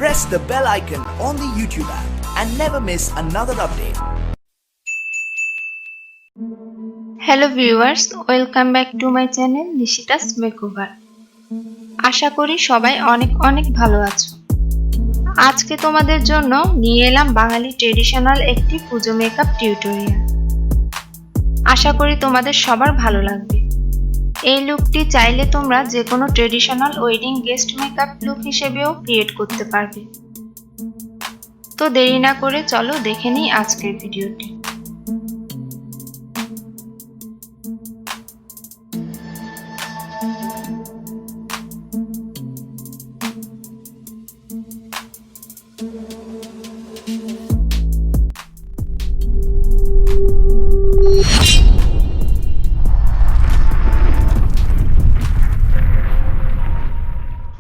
press the bell icon on the YouTube app and never miss another update. Hello viewers, welcome back to my channel Nishita's Makeover. আশা করি সবাই অনেক অনেক ভালো আছো। আজকে তোমাদের জন্য নিয়ে এলাম বাঙালি ট্রেডিশনাল একটি পুজো মেকআপ টিউটোরিয়াল। আশা করি তোমাদের সবার ভালো লাগবে। এই লুকটি চাইলে তোমরা যে কোনো traditional wedding guest makeup look হিসেবেও ক্রিয়েট করতে পারবে। তো দেরি না করে চলো দেখে নিই আজকের ভিডিওটি।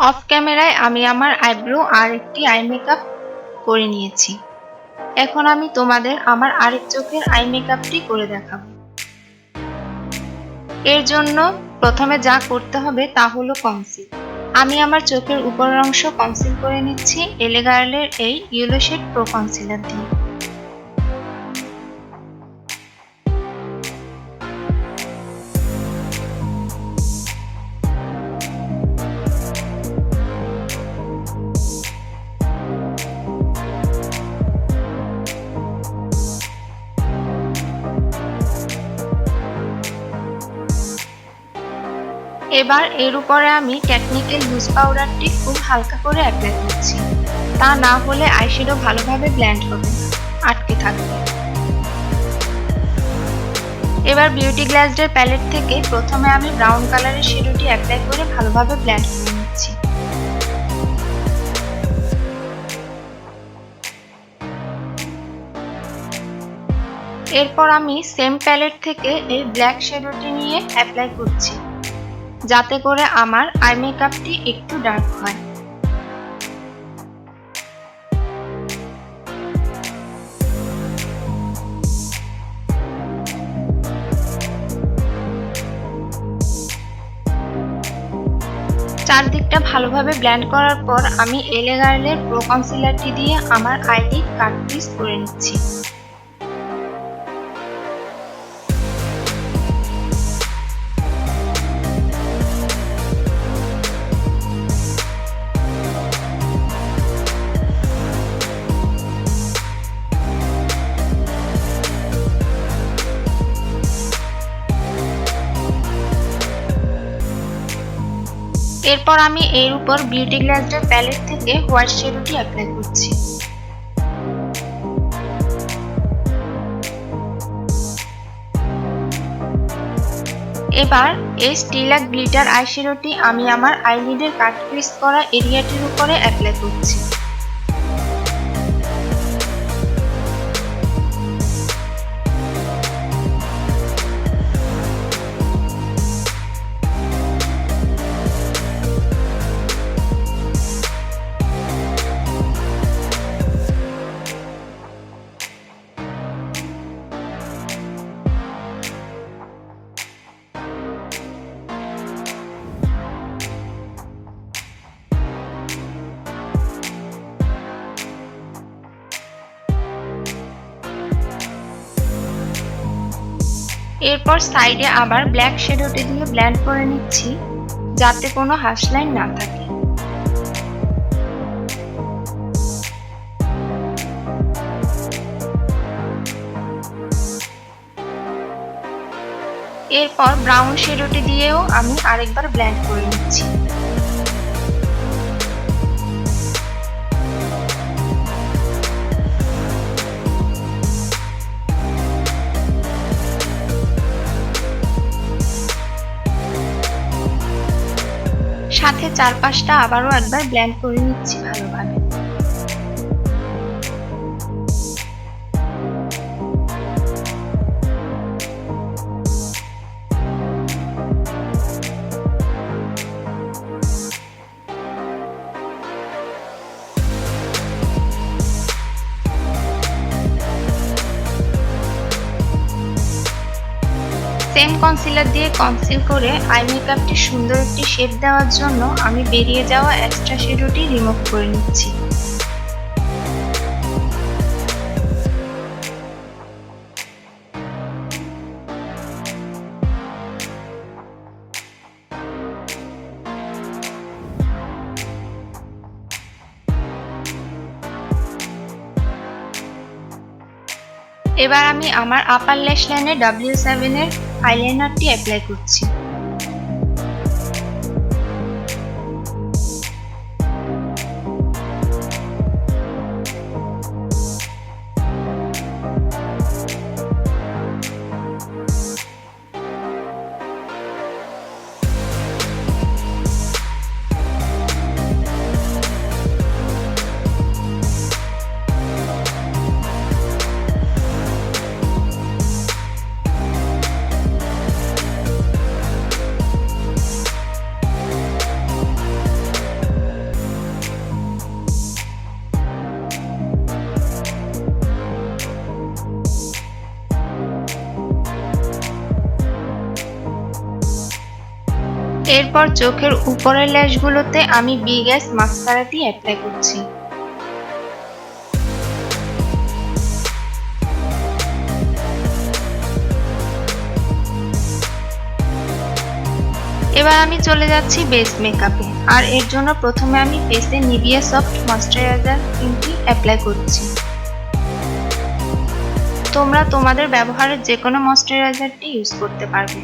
অফ ক্যামেরায় আমি আমার আইব্রো আর একটি আই মেকআপ করে নিয়েছি। এখন আমি তোমাদের আমার আরেক চোখের আই মেকআপটি করে দেখাবো। এর জন্য প্রথমে যা করতে হবে তা হলো কনসিল। আমি আমার চোখের উপরের অংশ কনসিল করে নিচ্ছি এলেগার্লের এই ইয়েলো শেড প্রো কনসিলার দিয়ে। এবার এর উপরে আমি টেকনিক্যাল লুজ পাউডারটি খুব হালকা করে অ্যাপ্লাই করছি, তা না হলে আইশ্যাডো ভালোভাবে ব্লেন্ড হবে না, আটকে থাকবে। এবার বিউটি গ্লেজডের প্যালেট থেকে প্রথমে আমি ব্রাউন কালারের শ্যাডোটি অ্যাপ্লাই করে ভালোভাবে ব্লেন্ড করে নিচ্ছি। এরপর আমি সেম প্যালেট থেকে এই ব্ল্যাক শ্যাডোটি নিয়ে অ্যাপ্লাই করছি, যাতে করে আমার আই মেকআপটি একটু ডার্ক হয়। চারদিকটা ভালোভাবে ব্লেন্ড করার পর আমি এলেগার্লের প্রো কনসিলারটি দিয়ে আমার আইলিড কাট ক্রিজ করে নিচ্ছি। এরপর আমি এর উপর বিউটি গ্লেজডের প্যালেট থেকে হোয়াইট শ্যাডোটি অ্যাপ্লাই করছি। এবার এই স্টিলা গ্লিটার আইশ্যাডোটি আমি আমার আইলিডের কাট ক্রিজ করা এরিয়াটির উপরে অ্যাপ্লাই করছি। এরপর সাইডে আবার ব্ল্যাক শ্যাডোটি দিয়ে ব্লেন্ড করে নিচ্ছি, যাতে কোনো হার্শ লাইন না থাকে। এরপর ব্রাউন শ্যাডোটি দিয়েও আমি আরেকবার ব্লেন্ড করে নিচ্ছি। সাথে চারপাশটা আবারও একবার ব্লেন্ড করে নিচ্ছি ভালোভাবে। সেম কনসিলার দিয়ে কনসিল করে আই মেকআপটি সুন্দর একটি শেড দেওয়ার জন্য আমি বেরিয়ে যাওয়া এক্সট্রা শ্যাডোটি রিমুভ করে নিচ্ছি। এবার আমি আমার আপার ল্যাশ লাইনে W7 এর আইলাইনারটি অ্যাপ্লাই করছি। এরপর চোখের উপরের ল্যাশগুলোতে আমি বিগ অ্যাস মাস্কারাটি অ্যাপ্লাই করছি। এবার আমি চলে যাচ্ছি বেস মেকআপে, আর এর জন্য প্রথমে আমি ফেসে নিভিয়া সফট ময়েশ্চারাইজার ক্রিমটি অ্যাপ্লাই করছি। তোমরা তোমাদের ব্যবহারের যে কোনো ময়েশ্চারাইজারটি ইউজ করতে পারবে।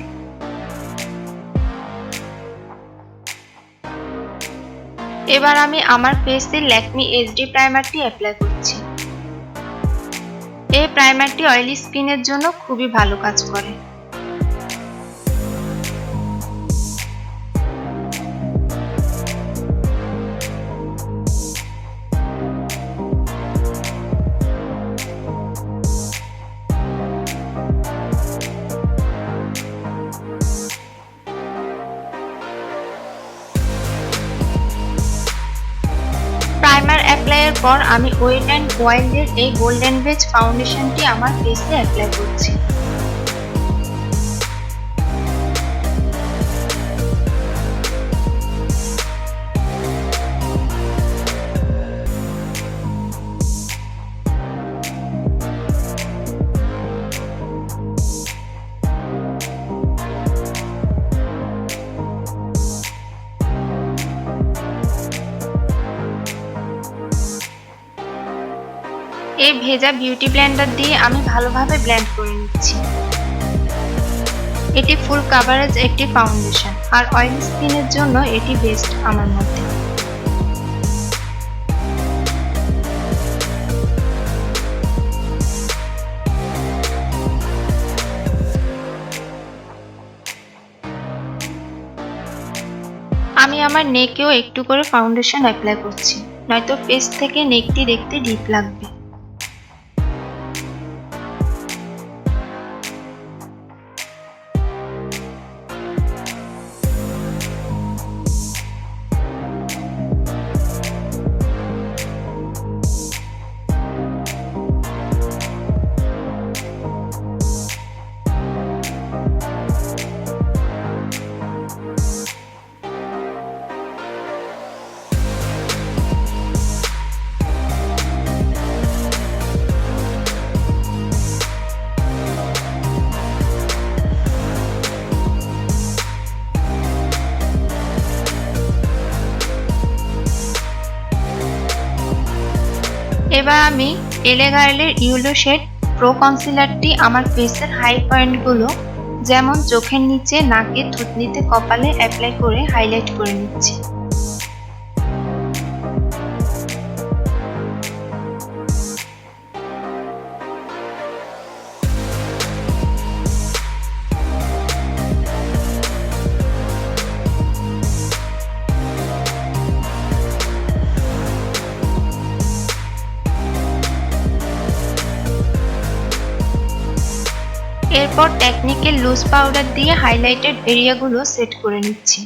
এবার আমি আমার ফেসে ল্যাকমি এইচডি প্রাইমারটি অ্যাপ্লাই করছি। এই প্রাইমারটি অয়েলি স্কিনের জন্য খুবই ভালো কাজ করে। প্রাইমার অ্যাপ্লাইয়ের পর আমি ওয়েট অ্যান্ড ওয়াইল্ডের এই গোল্ডেন বেজ ফাউন্ডেশনটি আমার ফেসে অ্যাপ্লাই করছি। এই ভেজা বিউটি ব্লেন্ডার দিয়ে আমি ভালোভাবে ব্লেন্ড করে নিচ্ছি। এটি ফুল কভারেজ একটি ফাউন্ডেশন, আর অয়েলি স্কিনের জন্য এটি বেস্ট আমার মতে। আমি আমার নেকেও একটু করে ফাউন্ডেশন অ্যাপ্লাই করছি, নয়তো ফেস থেকে নেকটি দেখতে ডিপ লাগবে। এবার আমি এলেগার্লের ইয়েলো শেড প্রো কনসিলারটি আমার ফেসের হাই পয়েন্টগুলো, যেমন চোখের নিচে, নাকে, থুতনিতে, কপালে অ্যাপ্লাই করে হাইলাইট করে নিচ্ছি। এরপর টেকনিকের লুজ পাউডার দিয়ে হাইলাইটেড এরিয়াগুলো সেট করে নিচ্ছি।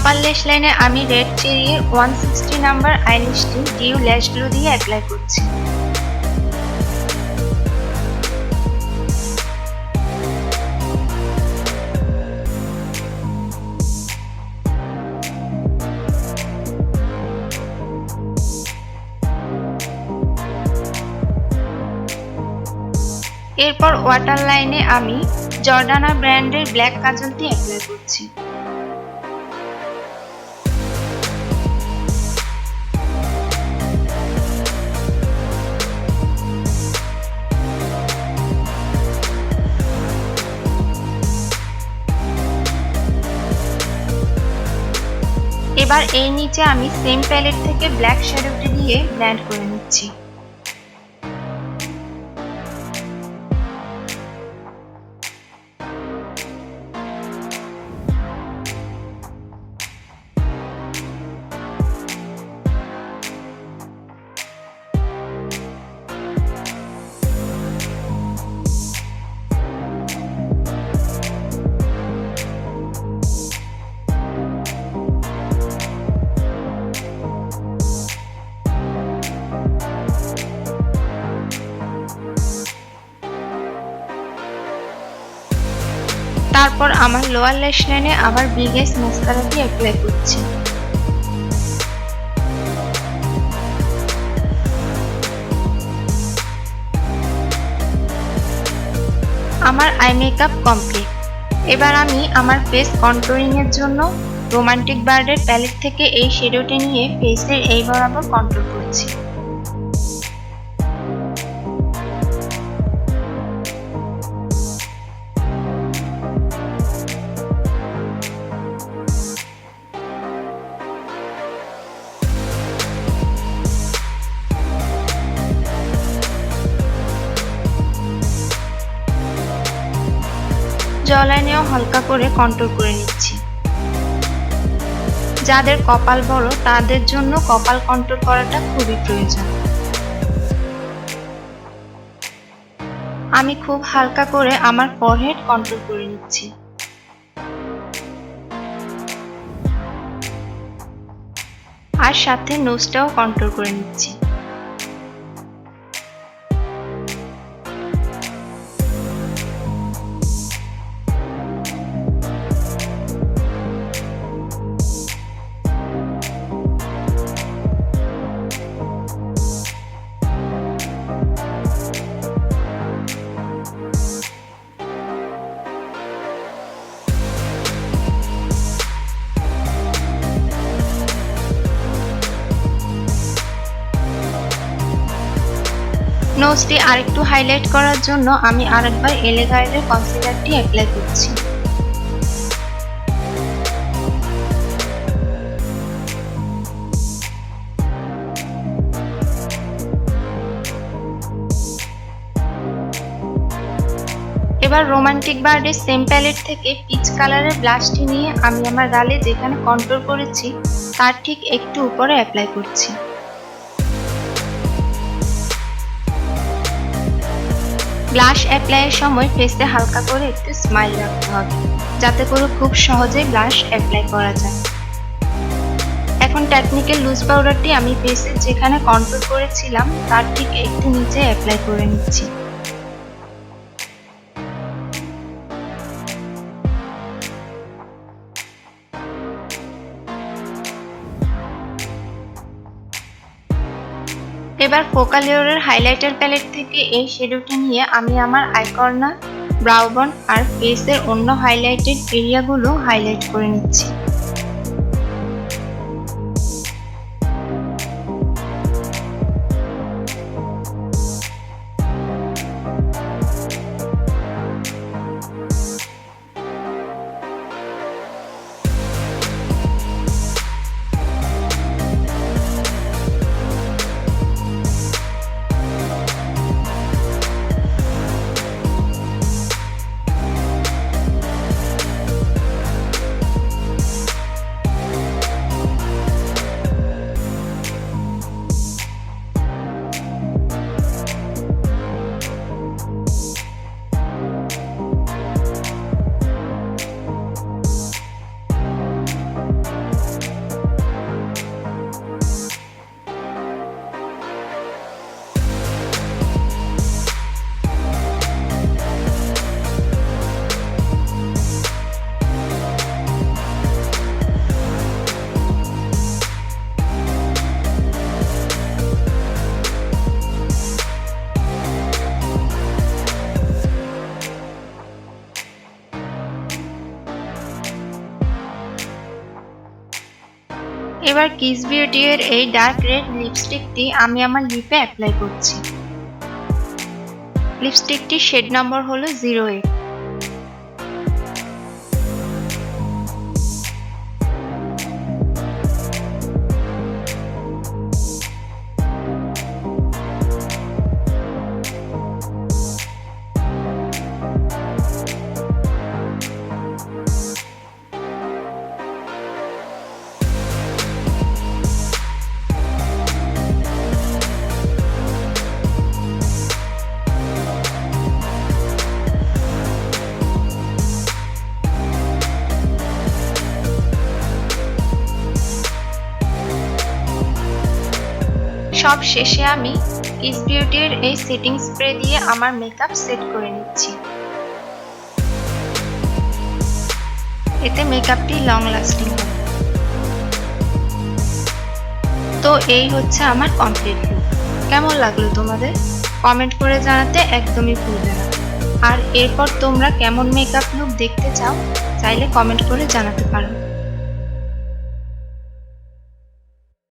আপার ল্যাশ লাইনে আমি রেড চেরির 160 নাম্বার আইল্যাশটি ডিউ ল্যাশ গ্লু দিয়ে অ্যাপ্লাই করছি। এরপর ওয়াটার লাইনে আমি জর্ডানা ব্র্যান্ডের ব্ল্যাক কাজলটি অ্যাপ্লাই করছি। এবার এর নিচে আমি সেম প্যালেট থেকে ব্ল্যাক শ্যাডোটি দিয়ে ব্লেন্ড করে নিচ্ছি। তারপর আমার লোয়ার ল্যাশ লাইনে আবার বিগেস মাস্কারা দিয়ে অ্যাপ্লাই করছি। আমার আই মেকআপ কমপ্লিট। এবার আমি আমার ফেস কন্টুরিং এর জন্য রোমান্টিক বার্ডের প্যালেট থেকে এই শ্যাডোটি নিয়ে ফেসের এই বরাবর কন্ট্রোল করছি। জলাইনেও হালকা করে কন্ট্রোল করে নিচ্ছি। যাদের কপাল বড় তাদের জন্য কপাল কন্ট্রোল করাটা খুবই প্রয়োজন। আমি খুব হালকা করে আমার ফরহেড কন্ট্রোল করে নিচ্ছি। আর সাথে নোজটাও কন্ট্রোল করে নিচ্ছি। নোজটি আরেকটু হাইলাইট করার জন্য আমি আরেকবার এলে গাইডের কনসিলারটি অ্যাপ্লাই করছি। এবার রোমান্টিক বার্ডের সেম প্যালেট থেকে পিচ কালারের ব্লাশটি নিয়ে আমি আমার গালে যেখানে কন্ট্রোল করেছি তার ঠিক একটু উপরে অ্যাপ্লাই করছি। ব্লাশ অ্যাপ্লাইয়ের সময় ফেসে হালকা করে একটু স্মাইল রাখতে হবে, যাতে করে খুব সহজেই ব্লাশ অ্যাপ্লাই করা যায়। এখন টেকনিকের লুজ পাউডারটি আমি ফেসে যেখানে কন্ট্রোল করেছিলাম তার ঠিক একটু নিচে অ্যাপ্লাই করে নিচ্ছি। এবার ফোকালিউরের হাইলাইটার প্যালেট থেকে এই শ্যাডোটি নিয়ে আমি আমার আই কর্নার, ব্রাউ বন আর ফেসের অন্য হাইলাইটেড এরিয়াগুলো হাইলাইট করে নিচ্ছি। এবার কিস বিউটি এর এই ডার্ক রেড লিপস্টিকটি আমি আমার লিপে অ্যাপ্লাই করছি। লিপস্টিকটির শেড নাম্বার হলো 08। সব শেষে আমি কিস বিউটির এই সেটিং স্প্রে দিয়ে আমার মেকআপ সেট করে নিচ্ছি। এতে মেকআপটি লং লাস্টিং হবে। তো এই হচ্ছে আমার কমপ্লিট লুক। কেমন লাগলো তোমাদের? কমেন্ট করে জানাতে একদমই ভুলবে না। আর এরপর তোমরা কেমন মেকআপ লুক দেখতে চাও চাইলে কমেন্ট করে জানাতে পারো।